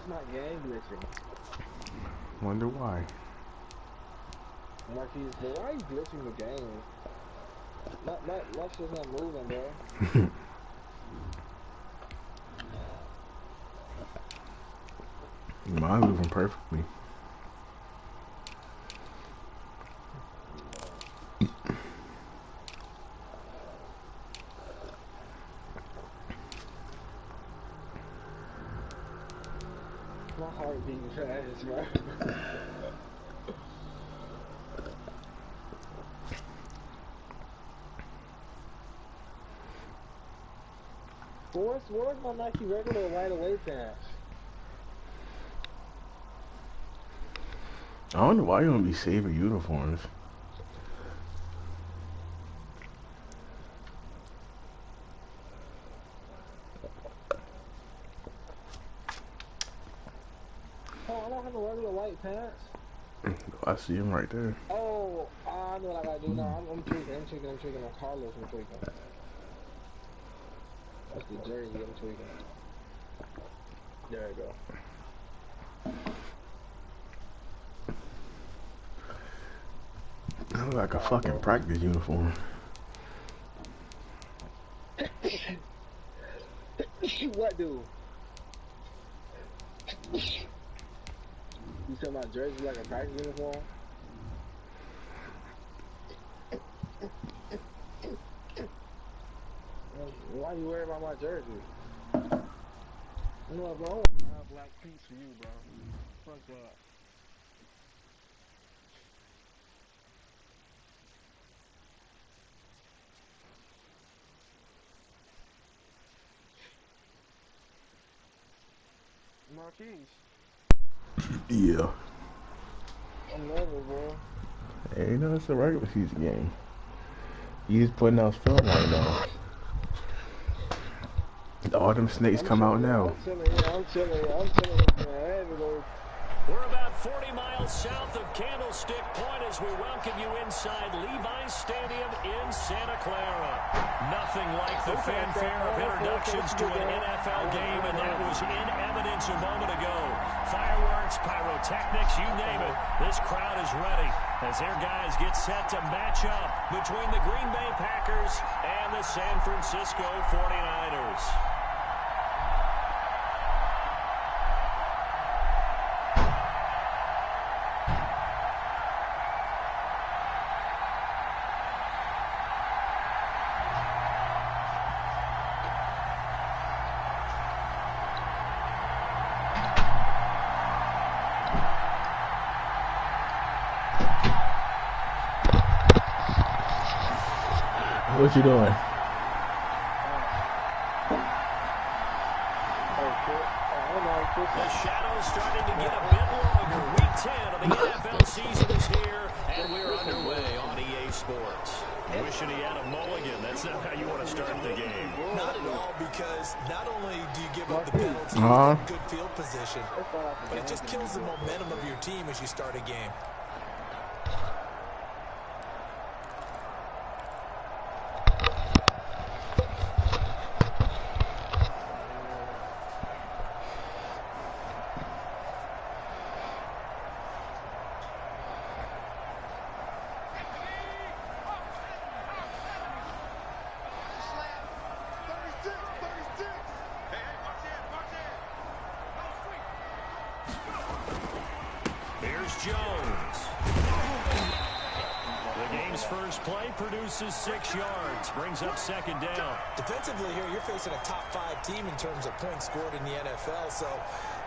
is my game glitching? Wonder why. Marquise, but why are you glitching the game? My shit's not moving, bro. Mine's moving perfectly. My heart beating fast, bro. Where's my Nike regular right away pass? I don't know why you don't be saving uniforms. Oh, I don't have a regular white pants. I see him right there. Oh, I know what I gotta do now. I'm tweaking. I'm Carlos, I'm tweaking. That's the jersey, I'm tweaking. There we go. I look like a fucking practice uniform. What, dude? You said my jersey like a practice uniform? Why you worried about my jersey? You know what, bro? I want black cleats for you, bro. Fuck that. Marquise. Yeah. I love it, bro. Hey, you know, it's a regular season game. He's putting out film right now. All them snakes come out now. I'm chilling, man. We're about 40 miles south of Candlestick Point as we welcome you inside Levi's Stadium in Santa Clara. Nothing like the fanfare of introductions to an NFL game, and that was in evidence a moment ago. Fireworks, pyrotechnics, you name it. This crowd is ready as their guys get set to match up between the Green Bay Packers and the San Francisco 49ers. What you doing? The shadow's starting to get a bit longer. Week 10 of the NFL season is here, and we're underway on EA Sports. Wishing he had a mulligan. That's not how you want to start the game. Not at all, because not only do you give up the penalty, you get good field position, but it just kills the momentum of your team as you start a game. Jones. The game's first play produces 6 yards, brings up second down. Defensively here, you're facing a top 5 team in terms of points scored in the NFL, so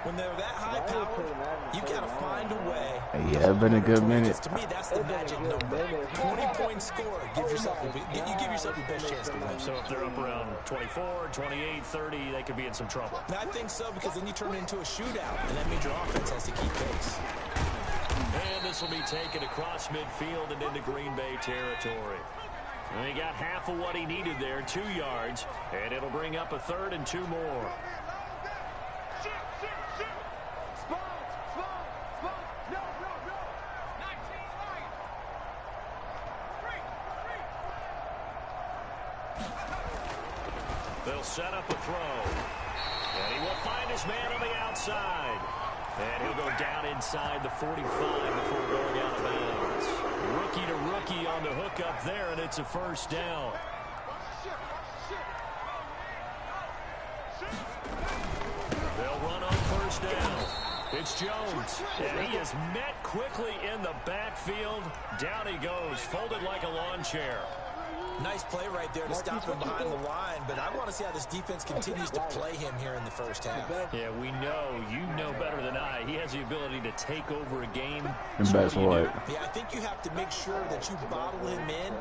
when they're that high powered, you got to find a way. Yeah, it's been a good minute. To me, that's the magic number. 20-point score gives yourself you give yourself your best chance to win. So if they're up around 24, 28, 30, they could be in some trouble. I think so, because then you turn it into a shootout, and that means your offense has to keep pace. And this will be taken across midfield and into Green Bay territory. And he got half of what he needed there, 2 yards, and it'll bring up a 3rd and 2 more. They'll set up a throw. And he will find his man on the outside. And he'll go down inside the 45 before going out of bounds. Rookie to rookie on the hookup there, and it's a first down. They'll run on first down. It's Jones, and he is met quickly in the backfield. Down he goes, folded like a lawn chair. Nice play right there to stop him behind the line, but I want to see how this defense continues to play him here in the first half. Yeah, we know, you know better than I, he has the ability to take over a game. And that's what. Yeah, I think you have to make sure that you bottle him in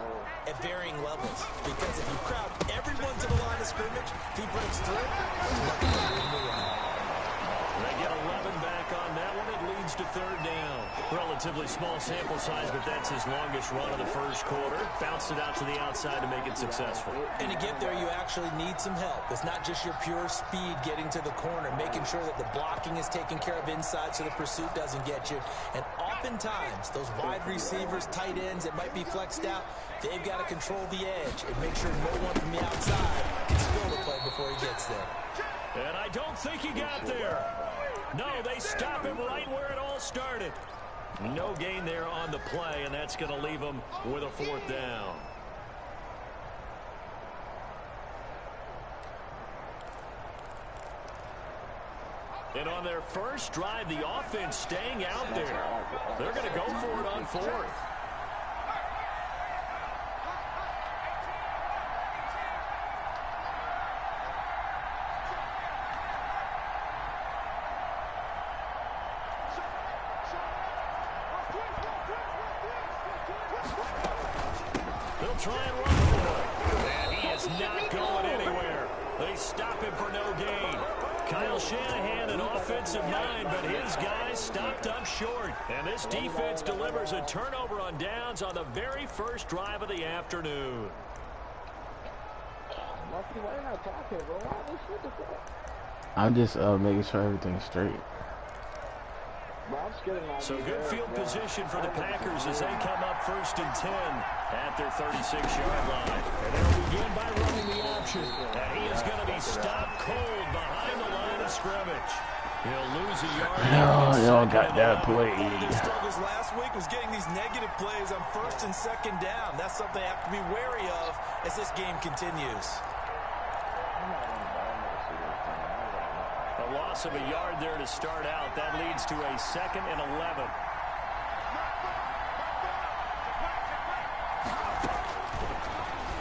at varying levels, because if you crowd everyone to the line of scrimmage, if he breaks through, there's nothing to bring him around. They get 11 back on that one. It leads to third down. Relatively small sample size, but that's his longest run of the first quarter. Bounced it out to the outside to make it successful. And to get there, you actually need some help. It's not just your pure speed getting to the corner, making sure that the blocking is taken care of inside so the pursuit doesn't get you. And oftentimes, those wide receivers, tight ends that might be flexed out, they've got to control the edge and make sure no one from the outside can spill the play before he gets there. And I don't think he got there. No, they stop him right where it all started. No gain there on the play, and that's going to leave him with a fourth down. And on their first drive, the offense staying out there. They're going to go for it on fourth. They'll try and run for it. And he is not going anywhere. They stop him for no gain. Kyle Shanahan, an offensive mind, but his guys stopped up short. And this defense delivers a turnover on downs on the very first drive of the afternoon. I'm just making sure everything's straight. So good field position for the Packers as they come up 1st and 10 at their 36-yard line. And they'll begin by running the option. And he is going to be stopped cold behind the line of scrimmage. He'll lose a yard. No, y'all got that play. Their struggles last week was getting these negative plays on 1st and 2nd down. That's something they have to be wary of as this game continues. A loss of a yard there to start out. That leads to a 2nd and 11.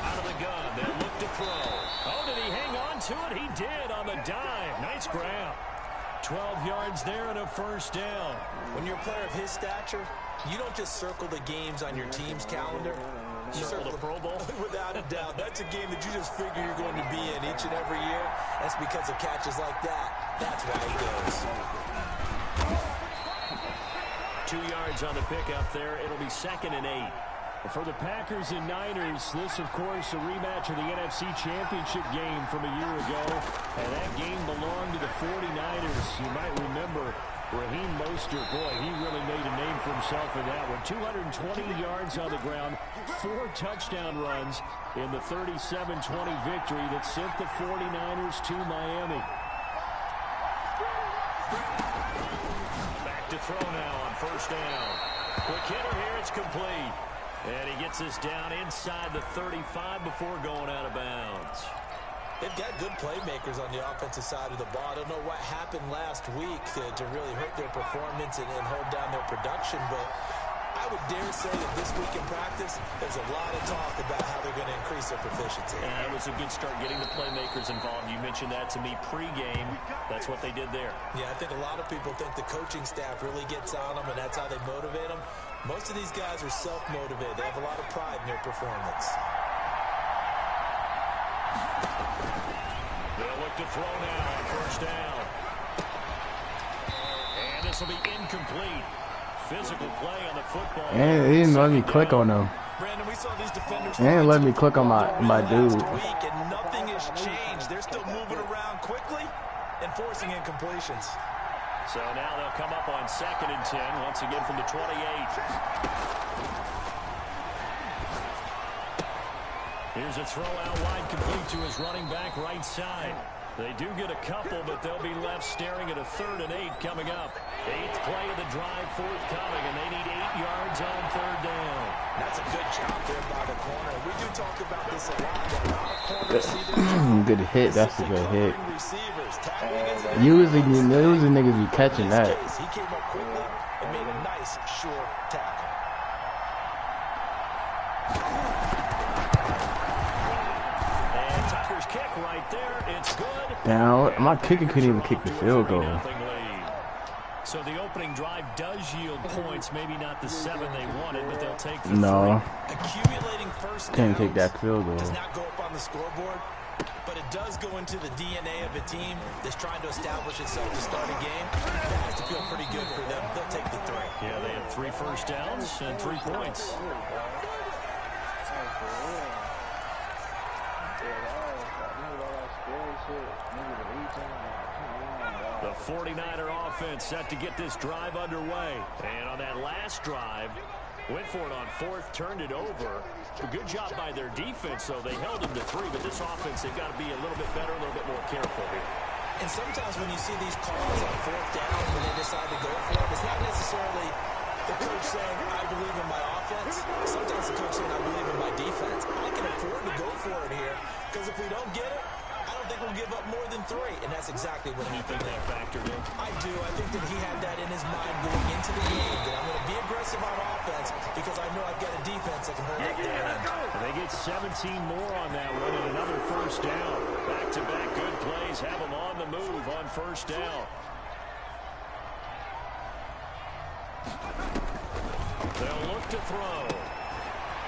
Out of the gun. They'll look to throw. Oh, did he hang on to it? He did on the dive. Nice grab. 12 yards there and a first down. When you're a player of his stature, you don't just circle the games on your team's calendar. You circle the Pro Bowl. Without a doubt. That's a game that you just figure you're going to be in each and every year. That's because of catches like that. That's why he goes. 2 yards on the pickup there. It'll be 2nd and 8. For the Packers and Niners, this, of course, a rematch of the NFC Championship game from a year ago. And that game belonged to the 49ers. You might remember Raheem Mostert. Boy, he really made a name for himself in that one. 220 yards on the ground, 4 touchdown runs in the 37-20 victory that sent the 49ers to Miami. Back to throw now on first down. Quick hitter here, it's complete. And he gets us down inside the 35 before going out of bounds. They've got good playmakers on the offensive side of the ball. I don't know what happened last week to really hurt their performance and hold down their production, but I would dare say that this week in practice, there's a lot of talk about how they're going to increase their proficiency. And it was a good start getting the playmakers involved. You mentioned that to me pregame. That's what they did there. Yeah, I think a lot of people think the coaching staff really gets on them, and that's how they motivate them. Most of these guys are self-motivated. They have a lot of pride in their performance. They'll look to throw now on first down. And this will be incomplete. Physical play on the football. And he didn't let me click on him. Brandon, we saw these defenders. He didn't let me click on my dude. Week and nothing has changed. They're still moving around quickly and forcing incompletions. So now they'll come up on 2nd and 10, once again from the 28. Here's a throw out wide, complete to his running back right side. They do get a couple, but they'll be left staring at a 3rd and 8 coming up. 8th play of the drive forthcoming, and they need 8 yards on 3rd down. That's a good job there by the corner. We do talk about this a lot. Good hit. That's a good hit. Usually niggas be catching that. He came up quickly and made a nice, short tackle. And Tucker's kick right there. It's good. Down. My kicker couldn't even kick the field goal. So the opening drive does yield points. Maybe not the 7 they wanted, but they'll take the 3. Accumulating first Can't take that field goal. Does not go up on the scoreboard, but it does go into the DNA of a team that's trying to establish itself to start a game. That has to feel pretty good for them. They'll take the 3. Yeah, they had 3 first downs and 3 points. The 49er offense set to get this drive underway. And on that last drive, went for it on 4th, turned it over. A good job by their defense, though. They held them to 3, but this offense, they've got to be a little bit better, a little bit more careful here. And sometimes when you see these calls on 4th down, when they decide to go for it, it's not necessarily the coach saying, I believe in my offense. Sometimes the coach saying, I believe in my defense. I can afford to go for it here, because if we don't get it, I don't think we'll give up more than 3, and that's exactly what happened. You think that factored in? I do. I think that he had that in his mind going into the game, that I'm going to be aggressive on offense because I know I've got a defense that can hold up their end. They get 17 more on that one and another first down. Back-to-back good plays have them on the move on first down. They'll look to throw.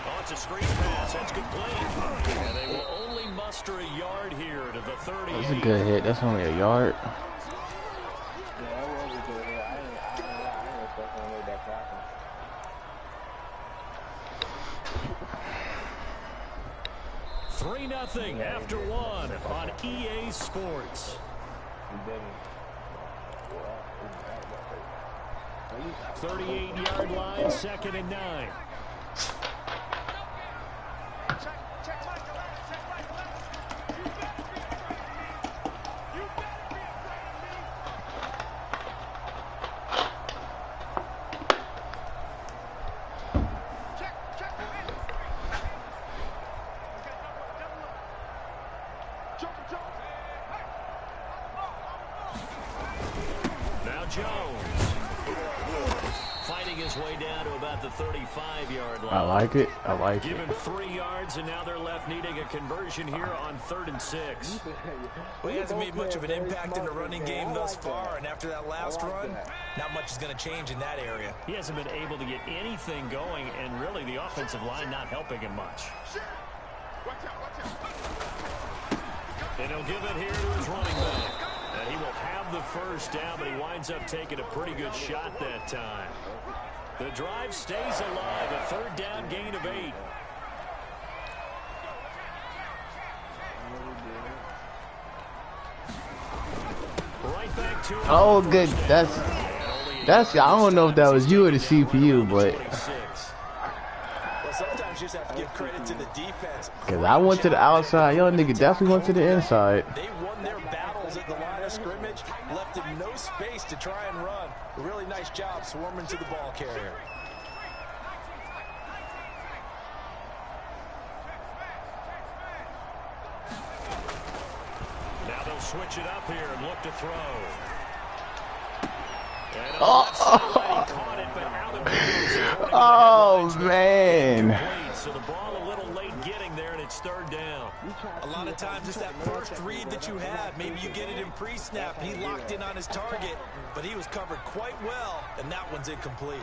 Oh, it's a screen pass. That's complete. And they will only muster a yard here to the 30. That's a good hit. That's only a yard. Yeah, that was a good hit. I didn't expect him to make that tackle. Three 3-0 after 1 on EA Sports. 38-yard line, 2nd and 9. Now Jones fighting his way down to about the 35-yard line. I like it. I like it. Given 3 yards, and now they're left needing a conversion here on 3rd and 6. Well, he hasn't made much of an impact in the running game thus far, and after that last run, not much is going to change in that area. He hasn't been able to get anything going, and really the offensive line not helping him much. And he'll give it here to his running back. And he will have the first down, but he winds up taking a pretty good shot that time. The drive stays alive, a 3rd down gain of 8. Right back to him. Oh, good. That's. I don't know if that was you or the CPU, but. Sometimes you just have to give credit to the defense. Because I went to the outside. Yo, nigga definitely went to the inside. They won their battles at the line of scrimmage, left him no space to try and run. A really nice job swarming to the ball carrier. Now they'll switch it up here and look to throw. Oh, man. So the ball a little late getting there, and it's 3rd down. A lot of times it's that first read that you have. Maybe you get it in pre-snap, and he locked in on his target, but he was covered quite well, and that one's incomplete.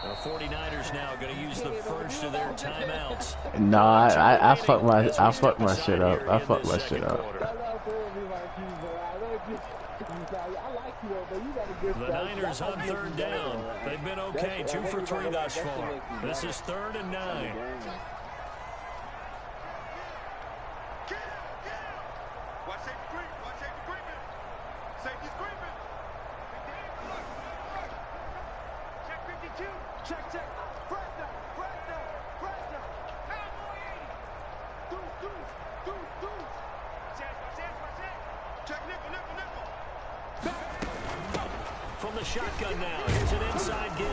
The 49ers now going to use the first of their timeouts. Nah, I fucked my shit up. I fucked my shit up. The Niners on third down. They've been okay, 2 for 3 thus far. This is 3rd and 9. From the shotgun now, here's an inside give.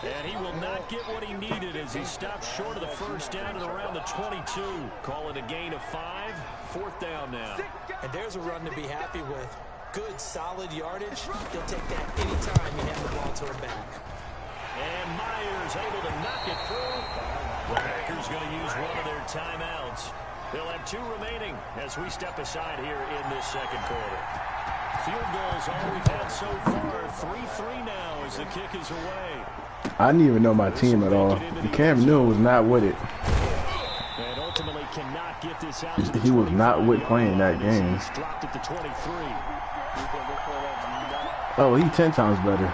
And he will not get what he needed as he stops short of the first down at around the 22. Call it a gain of 5, 4th down now. And there's a run to be happy with. Good, solid yardage. He'll take that anytime you hand the ball to him back. And Myers able to knock it through. The Packers going to use one of their timeouts. They'll have 2 remaining as we step aside here in this second quarter. Field goals all we've had so far. 3-3 now as the kick is away. I didn't even know my team at all. Cam Newton was not with it. And ultimately cannot get this out to He was not with playing that game. He's dropped at the 23. Oh, he's 10 times better.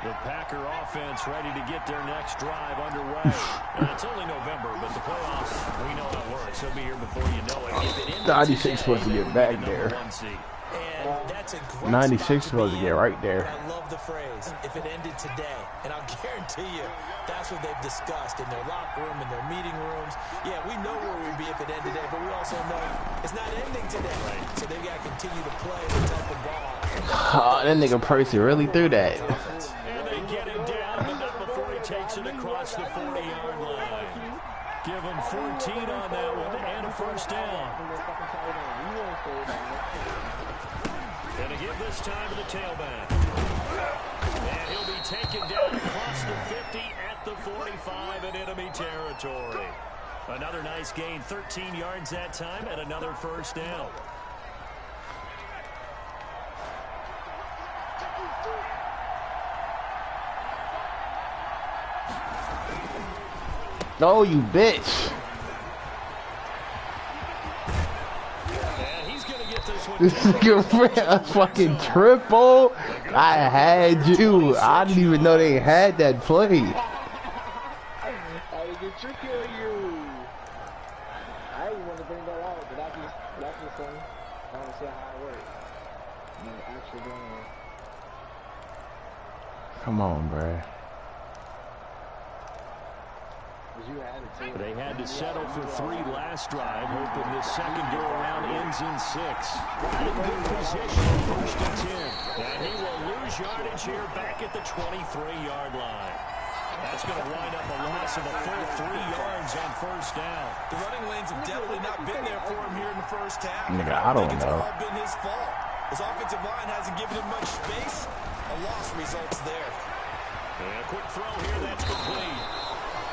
The Packer offense ready to get their next drive underway. And it's only November, but the playoffs, we know how it works. They'll be here before you know it. 96 supposed to get back there. And that's a great 96 supposed to get right there. I love the phrase, if it ended today. And I'll guarantee you, that's what they've discussed in their locker room, in their meeting rooms. Yeah, we know where we'd be if it ended today, but we also know it's not ending today. So they've got to continue to play the type of ball. Oh, that nigga Percy really threw that. And they get him down, but not before he takes it across the 40-yard line. Give him 14 on that one and a first down. And to give this time to the tailback. And he'll be taken down across the 50 at the 45 in enemy territory. Another nice gain, 13 yards that time, and another first down. Oh, you bitch. And he's going to get this one. This nigga ran a fucking triple. I had you. I didn't even know they had that play. I get tricky on you. I didn't want to bring that out, but that's just funny. I want to see how it works. I'm actually doing it. Come on, bruh. They had to settle for 3 last drive, hoping this second go-around ends in 6. In good position, 1st and 10. And he will lose yardage here back at the 23-yard line. That's going to wind up a loss of a full 3 yards on first down. The running lanes have definitely not been there for him here in the first half. Nigga, I don't think know. it's all been his fault. His offensive line hasn't given him much space. A loss results there. And a quick throw here, that's complete.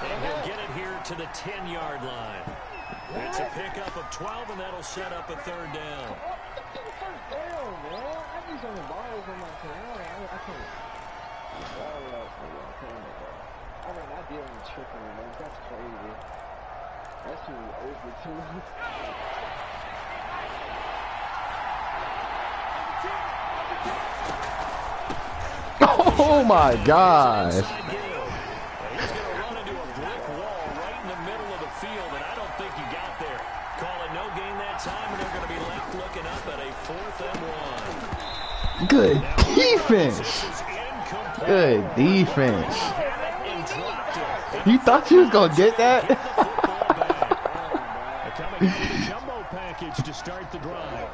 And he'll get it here to the 10-yard line. It's a pickup of 12, and that'll set up a 3rd down. First down, man. I just on the balls on my canal. I can't. I mean, I did on the tripping, man. That's crazy. That's too over, too. Oh my gosh. He's going to run into a brick wall right in the middle of the field, and I don't think he got there. Call it no gain that time, and they're going to be left looking up at a 4th and 1. Good defense. Good defense. You thought you was going to get that? Coming up with a jumbo package to start the drive.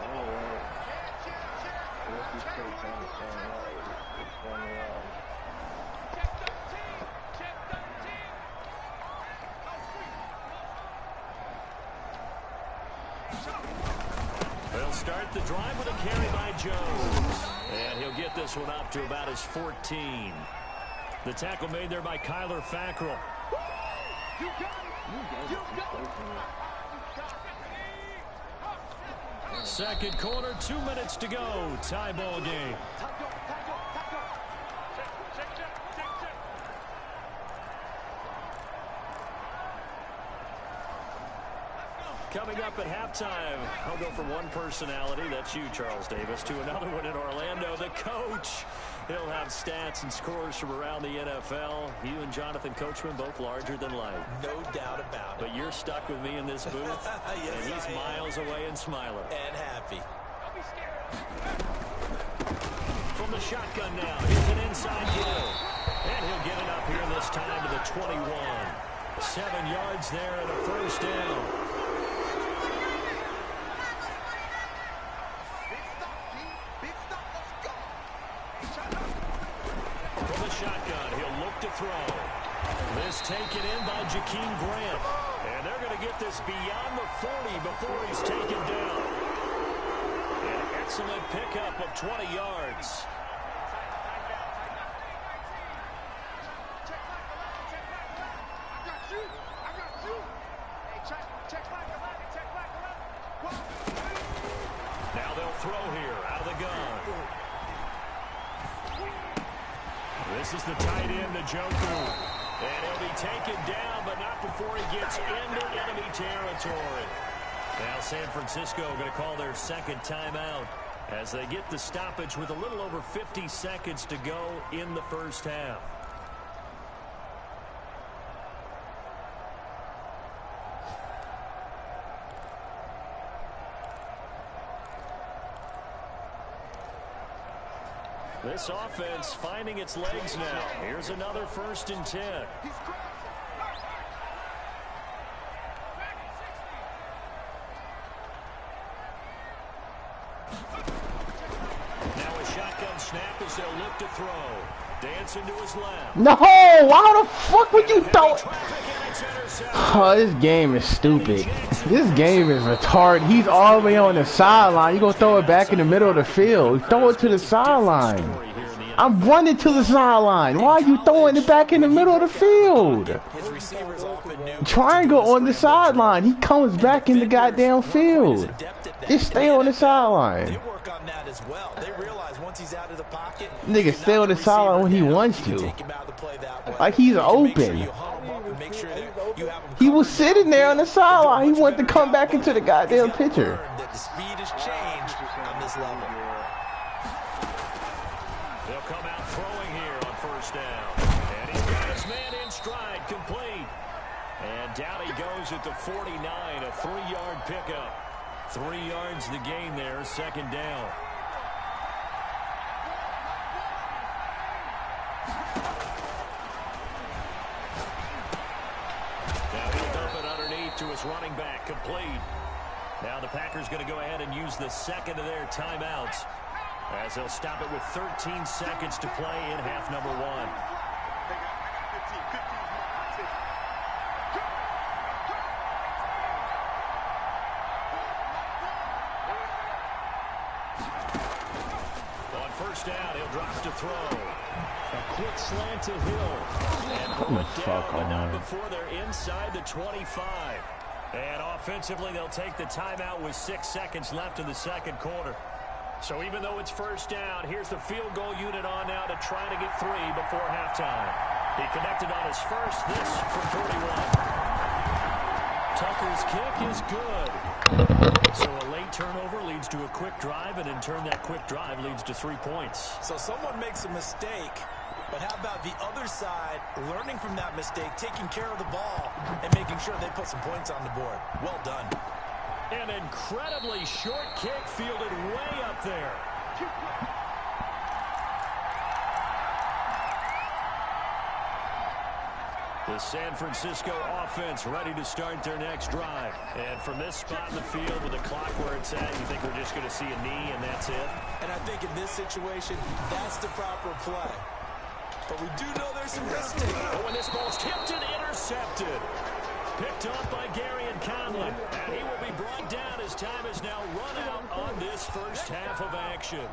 They'll start the drive with a carry by Jones. And he'll get this one up to about his 14. The tackle made there by Kyler Fackrell. Second quarter, 2 minutes to go. Tie ball game. Coming up at halftime, I'll go from one personality, that's you, Charles Davis, to another one in Orlando, the coach. He'll have stats and scores from around the NFL. You and Jonathan Coachman both larger than life. No doubt about it. But you're stuck with me in this booth, yes, and he's miles away and smiling. And happy. From the shotgun now, here's an inside Hill. And he'll get it up here this time to the 21. 7 yards there and a first down. Shotgun, he'll look to throw. This taken in by Jakeem Grant. And they're going to get this beyond the 40 before he's taken down. An excellent pickup of 20 yards. Now they'll throw here out of the gun. This is the tight end, Njoku. And he'll be taken down, but not before he gets into enemy territory. Now San Francisco going to call their second timeout as they get the stoppage with a little over 50 seconds to go in the first half. This offense finding its legs now. Here's another 1st and 10. Now a shotgun snap as they'll look to throw. Dancing to his left. No! Why the fuck would you throw it? Oh, this game is stupid. This game is retarded. He's all the way on the sideline. You gonna throw it back in the middle of the field. Throw it to the sideline. I'm running to the sideline. Why are you throwing it back in the middle of the field? Triangle on the sideline. He comes back in the goddamn field. Just stay on the sideline. Nigga stay on the sideline when he wants to. Like he's open. He was sitting there on the sideline. He wanted to come back into the goddamn picture. The speed has changed on this level. They'll come out throwing here on 1st down. And he's got his man in stride, complete. And down he goes at the 49, a 3-yard pickup. 3 yards the gain there, 2nd down. Now he'll dump it underneath to his running back, complete. Now the Packers going to go ahead and use the 2nd of their timeouts as they'll stop it with 13 seconds to play in half number 1. On 1st down, he'll drop to throw. A quick slant to Hill. And pull it down, but not before they're inside the 25. And offensively, they'll take the timeout with 6 seconds left in the 2nd quarter. So even though it's 1st down, here's the field goal unit on now to try to get 3 before halftime. He connected on his first, this from 41. Tucker's kick is good. So a late turnover leads to a quick drive, and in turn that quick drive leads to 3 points. So someone makes a mistake, but how about the other side learning from that mistake, taking care of the ball, and making sure they put some points on the board. Well done. An incredibly short kick fielded way up there. The San Francisco offense ready to start their next drive. And from this spot in the field with the clock where it's at, you think we're just going to see a knee and that's it? And I think in this situation, that's the proper play. But we do know there's some risk taken. Oh, and this ball's tipped and intercepted. Picked up by Gary and Conlon. And he will be brought down as time is now run out on this first half of action.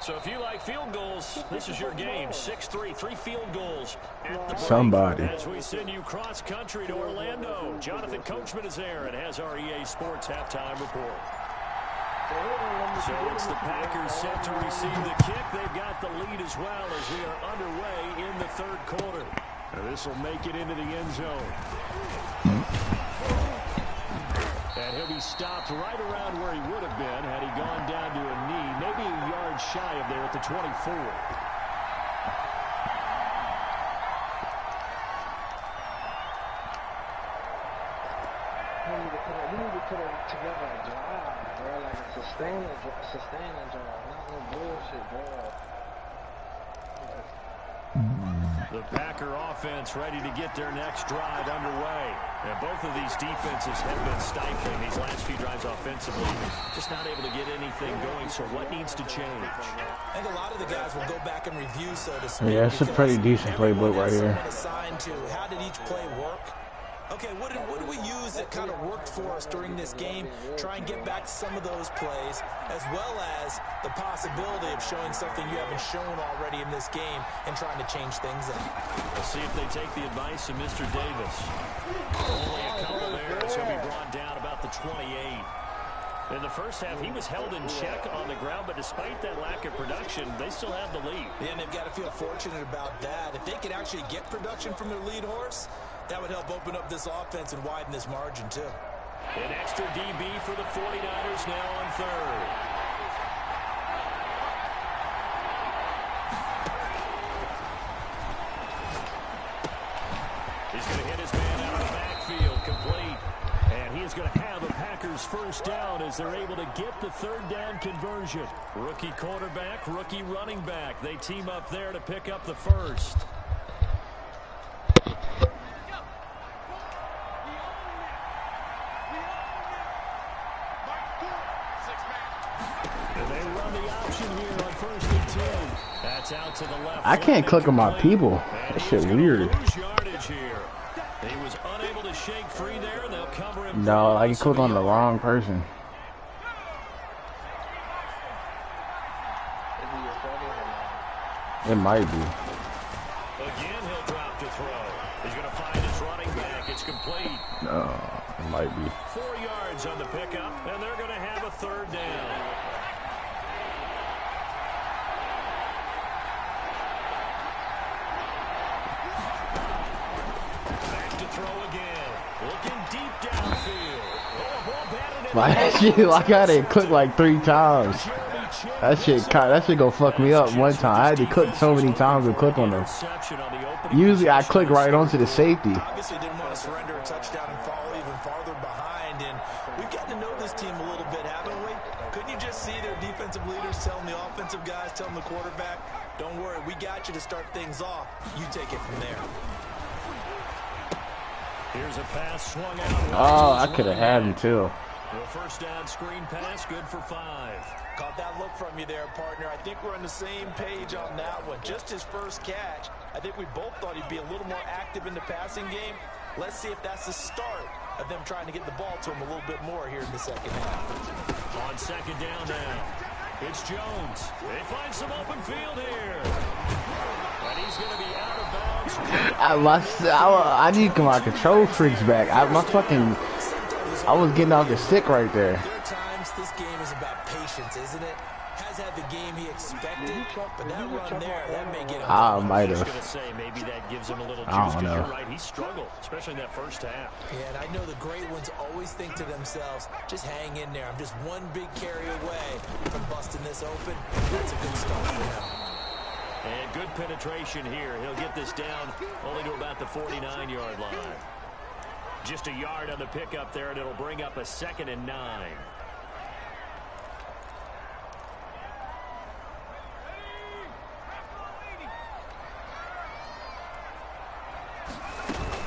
So if you like field goals, this is your game. 6-3, 3 field goals at the break. Somebody. As we send you cross country to Orlando, Jonathan Coachman is there and has our EA Sports halftime report. So it's the Packers set to receive the kick. They've got the lead as well as we are underway in the 3rd quarter. Now this will make it into the end zone. And he'll be stopped right around where he would have been had he gone down to a knee, maybe a yard shy of there at the 24. We need to put together a drive, bro, like a sustaining drive, not no bullshit, bro. The Packer offense ready to get their next drive underway. And both of these defenses have been stifling these last few drives offensively. Just not able to get anything going, so what needs to change? I think a lot of the guys will go back and review, so to speak. Yeah, it's a pretty decent playbook right here. Assigned to how did each play work? Okay, what did we use that kind of worked for us during this game? Try and get back to some of those plays, as well as the possibility of showing something you haven't shown already in this game and trying to change things up. We'll see if they take the advice of Mr. Davis. Only a couple there as he'll be brought down about the 28. In the first half, he was held in check on the ground, but despite that lack of production, they still have the lead. Yeah, and they've got to feel fortunate about that. If they could actually get production from their lead horse, that would help open up this offense and widen this margin, too. An extra DB for the 49ers now on third. He's going to hit his man out of the backfield, complete. And he is going to have a Packers first down as they're able to get the third down conversion. Rookie quarterback, rookie running back. They team up there to pick up the first. I can't click on my people. That shit weird. No, I can click on the wrong person. It might be. Again, he'll drop to throw. He's going to find his running back. It's complete. No, it might be. 4 yards on the pickup, and they're going to have a third down. I got it clicked like 3 times. That shit go fuck me up one time. I had to click so many times to click on them. Usually I click right onto the safety. Obviously didn't want to surrender a touchdown and fall even farther behind. And we've gotten to know this team a little bit, haven't we? Couldn't you just see their defensive leaders telling the offensive guys, telling the quarterback, don't worry, we got you to start things off. You take it from there. Here's a pass swung out. Oh, I could have had him too. The first down screen pass, good for 5. Caught that look from you there, partner. I think we're on the same page on that one. Just his first catch. I think we both thought he'd be a little more active in the passing game. Let's see if that's the start of them trying to get the ball to him a little bit more here in the second half. On second down now, it's Jones. They find some open field here. And he's going to be out of bounds. I need my control freaks back. I was getting off the stick right there. There are times this game is about patience, isn't it? Has had the game he expected, but that run there, that may get him. I might have. Maybe that gives him a little juice. I don't know. You're right, he struggled, especially in that first half. Yeah, and I know the great ones always think to themselves, just hang in there. I'm just one big carry away from busting this open. That's a good start for him. And good penetration here. He'll get this down only to about the 49-yard line. Just a yard on the pickup there, and it'll bring up a 2nd and 9.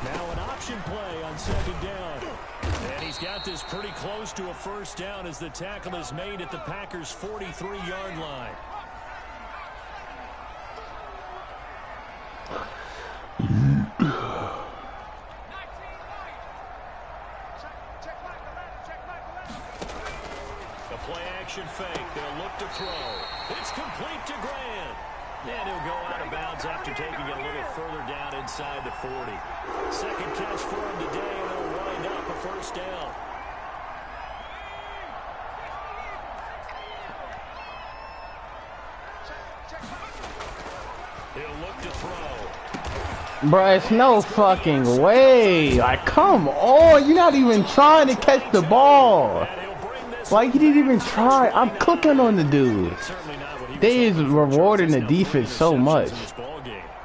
Now an option play on 2nd down. And he's got this pretty close to a first down as the tackle is made at the Packers' 43-yard line. Play-action fake. They'll look to throw. It's complete to Grant. And he'll go out of bounds after taking it a little further down inside the 40. Second catch for him today, and he'll wind up a first down. He'll look to throw. Bruh, it's no fucking way. Like, come on. You're not even trying to catch the ball. Like, he didn't even try. I'm clicking on the dude. They is rewarding the defense so much.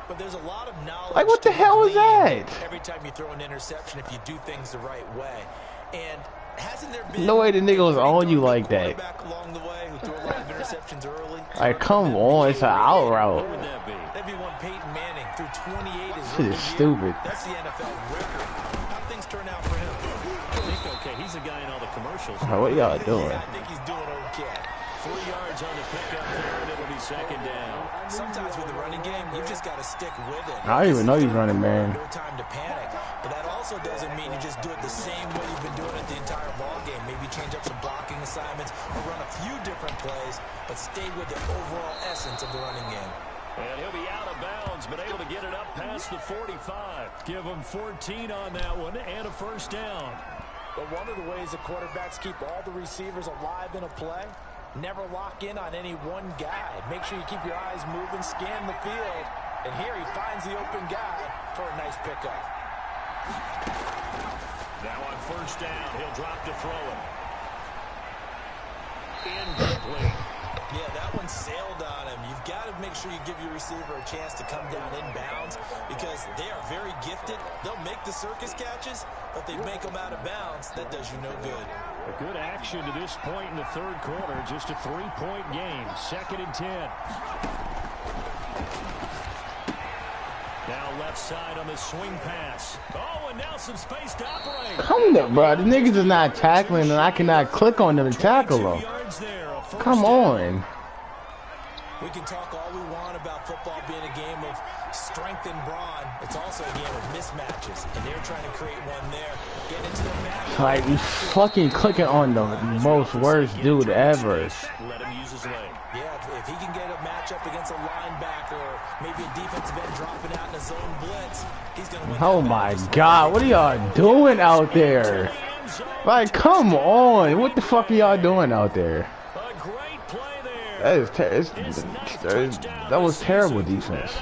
But there's a lot of knowledge. Like, what the hell is that? Every time you throw an interception, if you do things the right way. And hasn't there been No way the nigga was on you like that. along the way who threw a lot of interceptions early? Like, come on. It's an out route. That'd be one Peyton Manning threw 28 as Shit is stupid. That's the NFL record. How things turn out for him? I think okay. He's a guy in all the commercials. What y'all doing? I think he's doing okay. 3 yards on the pickup there, and it'll be second down. Sometimes with the running game, you've just got to stick with it. I don't even know he's running, man. No time to panic. But that also doesn't mean you just do it the same way you've been doing it the entire ball game. Maybe change up some blocking assignments or run a few different plays, but stay with the overall essence of the running game. And he'll be out of bounds, but able to get it up past the 45. Give him 14 on that one and a first down. But one of the ways the quarterbacks keep all the receivers alive in a play, never lock in on any one guy. Make sure you keep your eyes moving, scan the field. And here he finds the open guy for a nice pickup. Now on first down, he'll drop to throw it. Incomplete. Yeah, that one sailed on him. You've got to make sure you give your receiver a chance to come down inbounds because they are very gifted. They'll make the circus catches, but they make them out of bounds. That does you no good. A good action to this point in the third quarter. Just a 3-point game. 2nd and 10. Now left side on the swing pass. Oh, and now some space to operate. Come on, bro. The niggas is not tackling, and I cannot click on them and tackle them. Come on. We can talk all we want about football being a game of strength and brawn. It's also a game of mismatches, and they're trying to create one there. Get into the match. Like, you fucking clicking on the most worst dude ever. Let him use his leg. Yeah, if he can get a matchup against a linebacker or maybe a defensive end dropping out in a zone blitz, he's going to win. Oh my God, what are y'all doing out there? Like, come on. What the fuck are y'all doing out there? A great play there. That was terrible defense.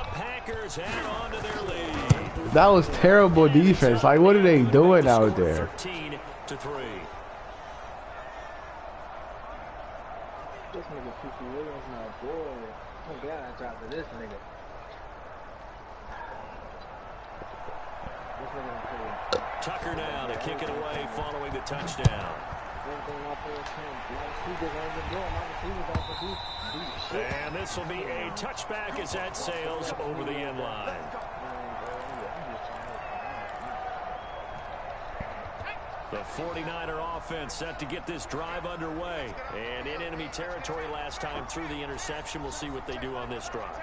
That was terrible defense. Like, what are they doing out there? 13-3. This nigga P.C. Williams, my boy. Oh God, I dropped to this nigga. This nigga don't play. Tucker now to kick it away following the touchdown. And this will be a touchback as that sails over the end line. The 49er offense set to get this drive underway. And in enemy territory last time through the interception. We'll see what they do on this drive.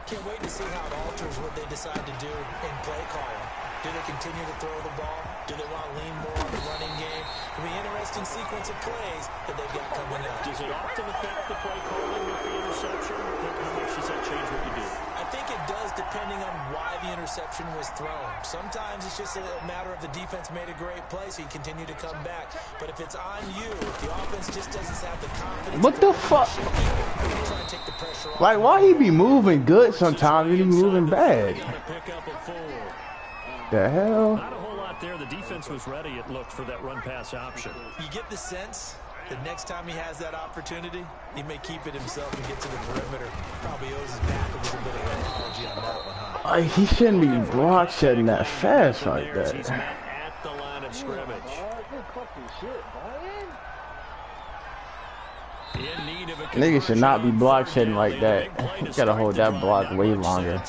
Can't wait to see how it alters what they decide to do in play calling. Do they continue to throw the ball? Do they want to lean more on the running game? It'll be an interesting sequence of plays that they've got coming up. Does it often affect the play calling with the interception? How much does that change what you do? I think it does depending on why the interception was thrown. Sometimes it's just a matter of the defense made a great play, so you continue to come back. But if it's on you, if the offense just doesn't have the confidence. What the fuck? Try to take the pressure off. Like, why he be moving good sometimes and he be moving bad? Pick up a 4. The hell? Not a whole lot there. The defense was ready, it looked, for that run-pass option. You get the sense that next time he has that opportunity, he may keep it himself and get to the perimeter. Probably owes his back a little bit of an apology on that one, huh? Like, he shouldn't be block shedding that fast like that. He's met at the line of scrimmage. In need of a Niggas should not be block shedding like that. You gotta hold that block way longer.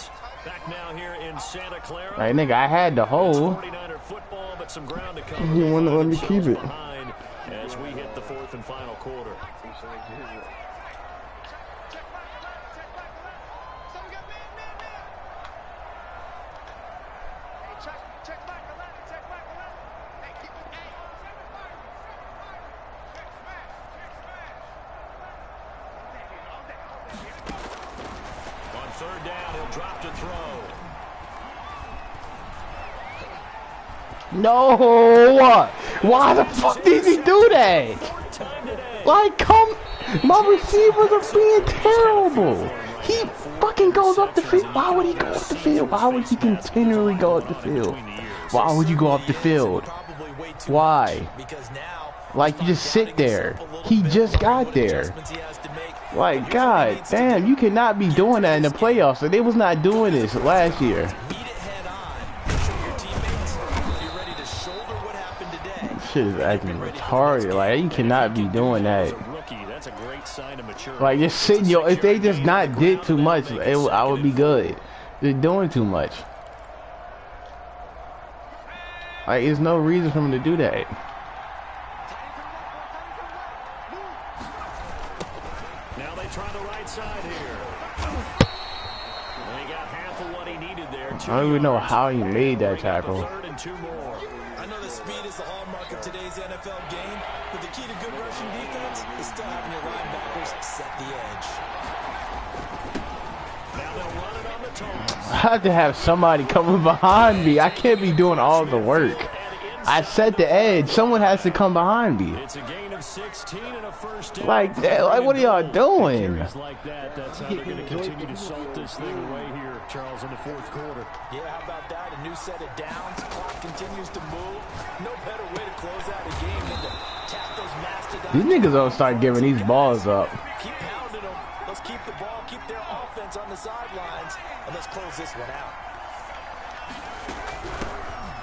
Back now here in Santa Clara. Like, nigga, I had the hole. 49er football, but some ground to cover. You wanna let me keep it. Behind as we hit the 4th and final quarter. On 3rd down, he'll drop to throw. No! Why the fuck did he do that? Like, come... My receivers are being terrible. He fucking goes up the field. Why would he go up the field? Why would he continually go up the field? Why would you go off the field? Why? Like, you just sit there. He just got there. Like, God damn, you cannot be doing that in the playoffs. Like, they was not doing this last year. This shit is acting retarded. Like, you cannot be doing that. Like, just sitting, yo. If they just not did too much, I would be good. They're doing too much. Like, there's no reason for them to do that. Now they try the right side here. He got half of what he needed there. I don't even know how he made that tackle. I know the speed is the hallmark of today's NFL game, but the key to good rushing defense is still having your linebackers set the edge. Now they'll run it on the toss. I have to have somebody coming behind me. I can't be doing all the work. I set the edge. Someone has to come behind me. It's a gain of 16 and a first down. Like that. Like, what are y'all doing? Like that. That's how they're going to continue to salt this thing away here, Charles, in the fourth quarter. Yeah, how about that? A new set of downs. Clock continues to move. No better way to close out a game than to tap those mastodons. These niggas don't start giving these balls up. Keep pounding them. Let's keep the ball, keep their offense on the sidelines, and let's close this one out.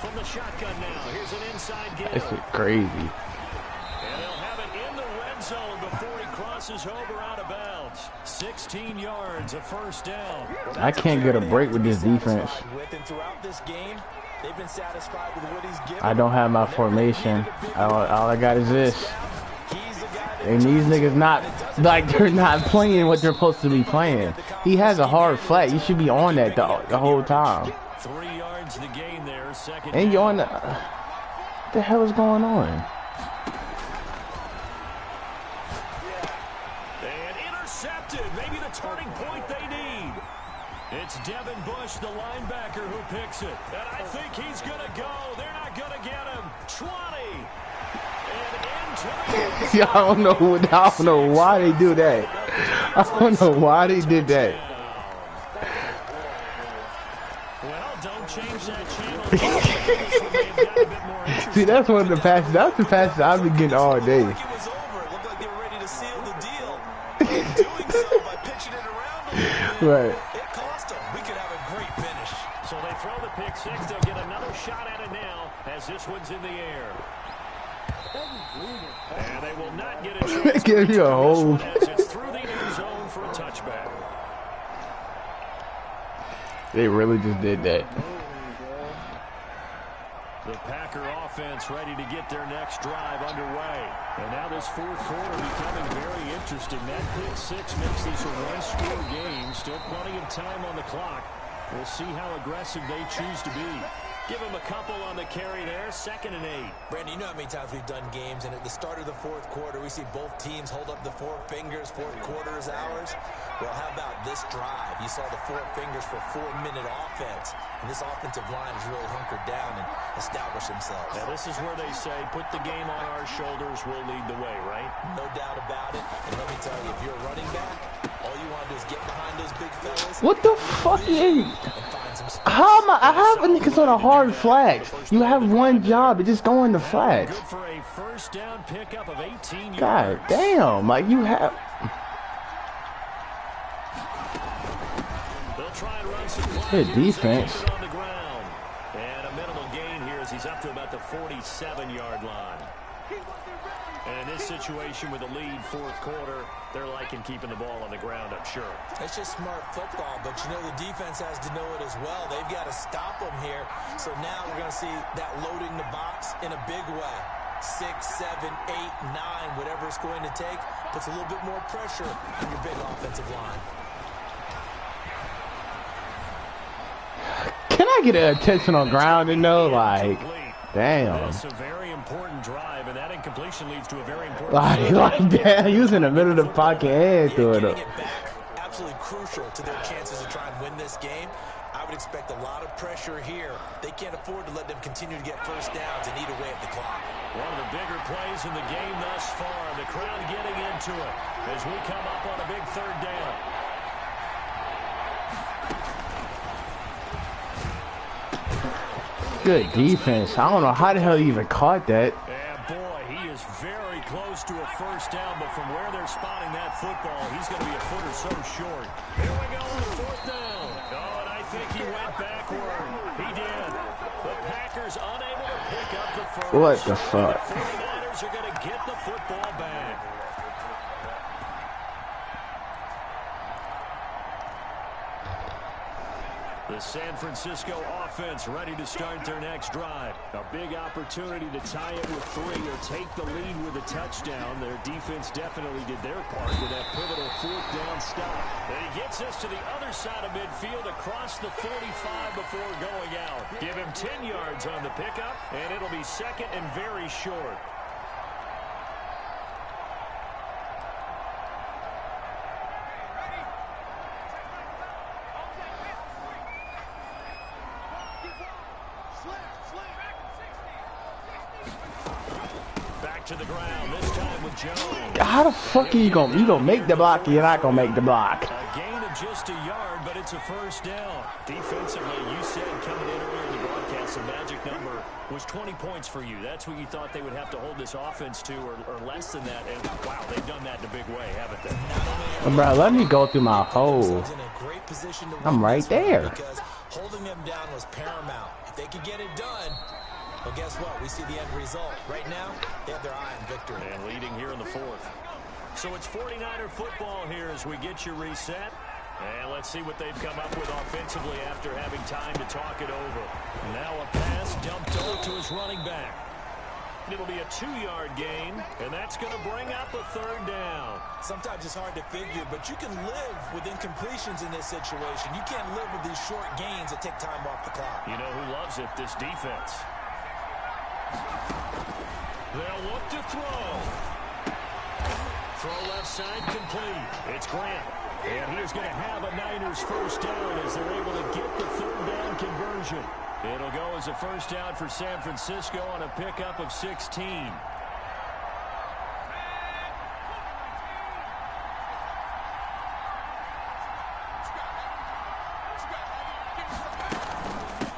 From the shotgun now, here's an inside game. This is crazy. And he'll have it in the red zone before he crosses over out of bounds. 16 yards, a first down. I can't get a break with this defense. I don't have my formation. All I got is this. And these niggas not, like, they're not playing what they're supposed to be playing. He has a hard flat. You should be on that the whole time. 3 yards to gain there. Second And you're on the... What the hell is going on? And intercepted. Maybe the turning point they need. It's Devin Bush, the linebacker, who picks it. And I think he's going to go. They're not going to get him. 20. And into the... I don't know why they do that. I don't know why they did that. Well, don't change that channel. See, that's one of the passes. That's the passes I've been getting all day. It was over. It looked like they were ready to seal the deal. And doing so by pitching it around a little bit, Right. it cost them. We could have a great finish. So they throw the pick six. They'll get another shot at it now as this one's in the air. And they will not get a chance. Give you a hold. As it's through the end zone for a touchback. They really just did that. The Packer offense ready to get their next drive underway. And now this fourth quarter becoming very interesting. That pick six makes this a one-score game. Still plenty of time on the clock. We'll see how aggressive they choose to be. Give him a couple on the carry there. 2nd and 8. Brandon, you know how many times we've done games, and at the start of the fourth quarter, we see both teams hold up the four fingers. Fourth quarter is ours. Well, how about this drive? You saw the four fingers for 4-minute offense, and this offensive line has really hunkered down and established themselves. Now, this is where they say, put the game on our shoulders, we'll lead the way, right? No doubt about it. And let me tell you, if you're a running back, all you want to do is get behind those big fellas. What the fuck is... How am I have niggas on a hard flat. You have one job, just go in the flat. Good for a first down pickup of 18 yards. God damn, like you have... They'll try and run some Good defense. on the ground. And a minimal gain here as he's up to about the 47-yard line. And in this situation with a lead fourth quarter, they're liking keeping the ball on the ground, I'm sure. It's just smart football, but you know the defense has to know it as well. They've got to stop them here. So now we're going to see that loading the box in a big way. 6, 7, 8, 9, whatever it's going to take, puts a little bit more pressure on your big offensive line. Can I get an attention on ground and know, like, damn. That's a very important drive, and that incompletion leads to a very important Like damn, he was in the middle of the pocket and threw it up. Getting it back, absolutely crucial to their chances to try and win this game. I would expect a lot of pressure here. They can't afford to let them continue to get first downs and eat away at the clock. One of the bigger plays in the game thus far. The crowd getting into it as we come up on a big third down. Good defense. I don't know how the hell he even caught that. And boy, he is very close to a first down, but from where they're spotting that football, he's going to be a foot or so short. Here we go on fourth down. Oh, and I think he went backward. He did. The Packers unable to pick up the first. What the fuck? The 49ers are going to get the football back. The San Francisco offense ready to start their next drive. A big opportunity to tie it with 3 or take the lead with a touchdown. Their defense definitely did their part with that pivotal fourth down stop. And he gets us to the other side of midfield across the 45 before going out. Give him 10 yards on the pickup, and it'll be second and very short. To the ground, this time with Jones. How the fuck are you gonna make the block or you're not gonna make the block? A gain of just a yard, but it's a first down. Defensively, you said coming in earlier in the broadcast, the magic number was 20 points for you. That's what you thought they would have to hold this offense to, or less than that. And wow, they've done that in a big way, haven't they? Bro, let me go through my hole. I'm right there. Because holding them down was paramount. If they could get it done, well, guess what? We see the end result. Right now, they have their eye on victory. And leading here in the fourth. So it's 49er football here as we get you reset. And let's see what they've come up with offensively after having time to talk it over. Now a pass dumped over to his running back. It'll be a 2-yard gain, and that's going to bring up a third down. Sometimes it's hard to figure, but you can live with incompletions in this situation. You can't live with these short gains that take time off the clock. You know who loves it? This defense. They'll look to throw. Throw left side complete. It's Grant. And he is going to have a Niners first down as they're able to get the third down conversion. It'll go as a first down for San Francisco on a pickup of 16.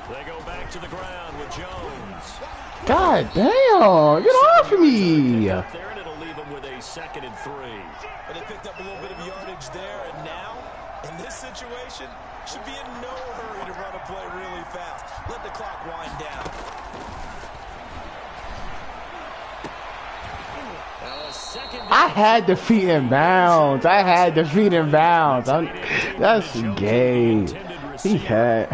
They go back to the ground with Jones. God damn, get off me. There, and it'll leave them with a 2nd and 3. But they picked up a little bit of yardage there, and now, in this situation, should be in no hurry to run a play really fast. Let the clock wind down. I had the feet in bounds. That's gay. He had.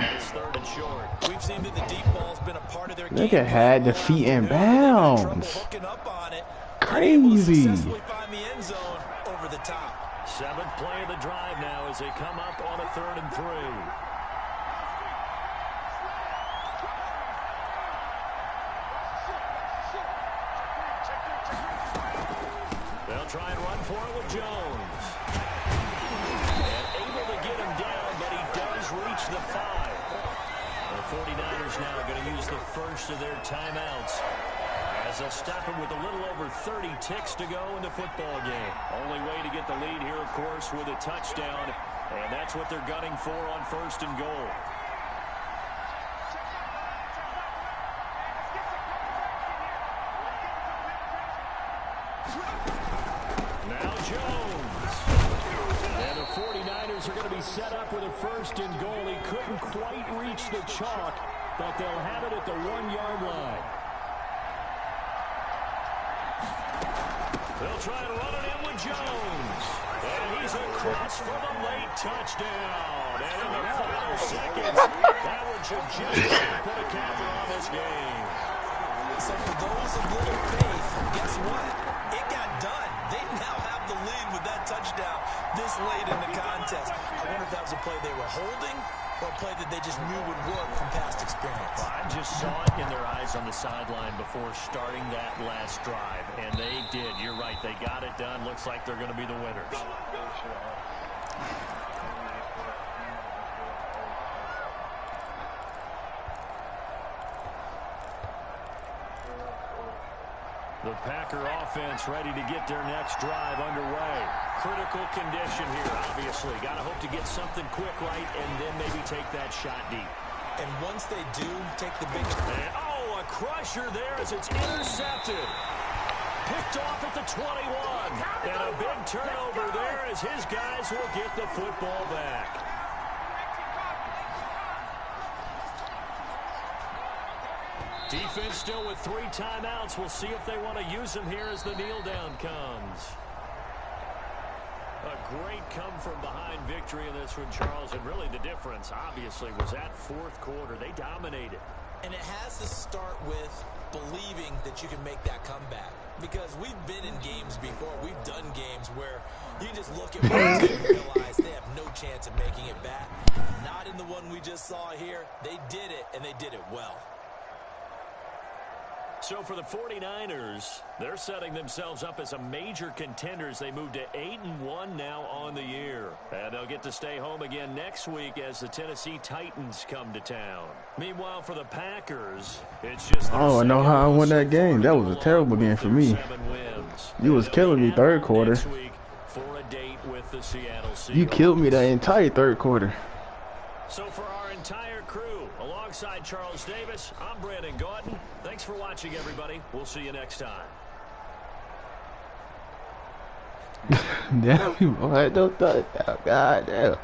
Nigga had the feet in bounds. Crazy. 7th play of the drive now as they come up on a 3rd and 3. They'll try and run for it with Jones. And able to get him down, but he does reach the 5. The 49ers now going to use the first of their timeouts as they'll stop him with a little over 30 ticks to go in the football game. Only way to get the lead here, of course, with a touchdown, and that's what they're gunning for on 1st and goal. Now Jones. And the 49ers are going to be set up with a 1st and goal. He couldn't quite reach the chalk, but they'll have it at the 1-yard line. They'll try to run it in with Jones. And he's across for the late touchdown. And in the final seconds, that one should just put a capper on this game. So for those of little faith, guess what? It got done. They now have the lead with that touchdown this late in the contest. I wonder if that was a play they were holding or a play that they just knew would work from past experience. I just saw it in their eyes on the sideline before starting that last drive, and they did. You're right. They got it done. Looks like they're going to be the winners. The Packer offense ready to get their next drive underway. Critical condition here, obviously. Got to hope to get something quick right and then maybe take that shot deep. And once they do take the big... Oh, a crusher there as it's intercepted. Picked off at the 21. And a big turnover there as his guys will get the football back. Defense still with 3 timeouts. We'll see if they want to use them here as the kneel down comes. A great come-from-behind victory in this one, Charles. And really the difference, obviously, was that fourth quarter. They dominated. And it has to start with believing that you can make that comeback. Because we've been in games before. We've done games where you just look at one team and realize they have no chance of making it back. Not in the one we just saw here. They did it, and they did it well. So for the 49ers, they're setting themselves up as a major contender as they move to 8-1 now on the year. And they'll get to stay home again next week as the Tennessee Titans come to town. Meanwhile, for the Packers, it's just... Oh, I know how I won that game. That was a terrible game for me. You was killing me third quarter. You killed me the entire third quarter. So for our entire crew, alongside Charles Davis, I'm Brandon Gauton. Thanks for watching, everybody. We'll see you next time. Damn, boy, don't touch that. God damn.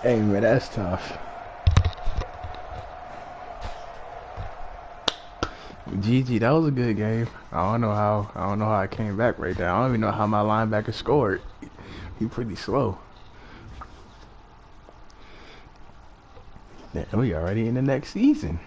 Hey man, that's tough. GG, that was a good game. I don't know how I came back right there. I don't even know how my linebacker scored. He pretty slow. Yeah, we already in the next season.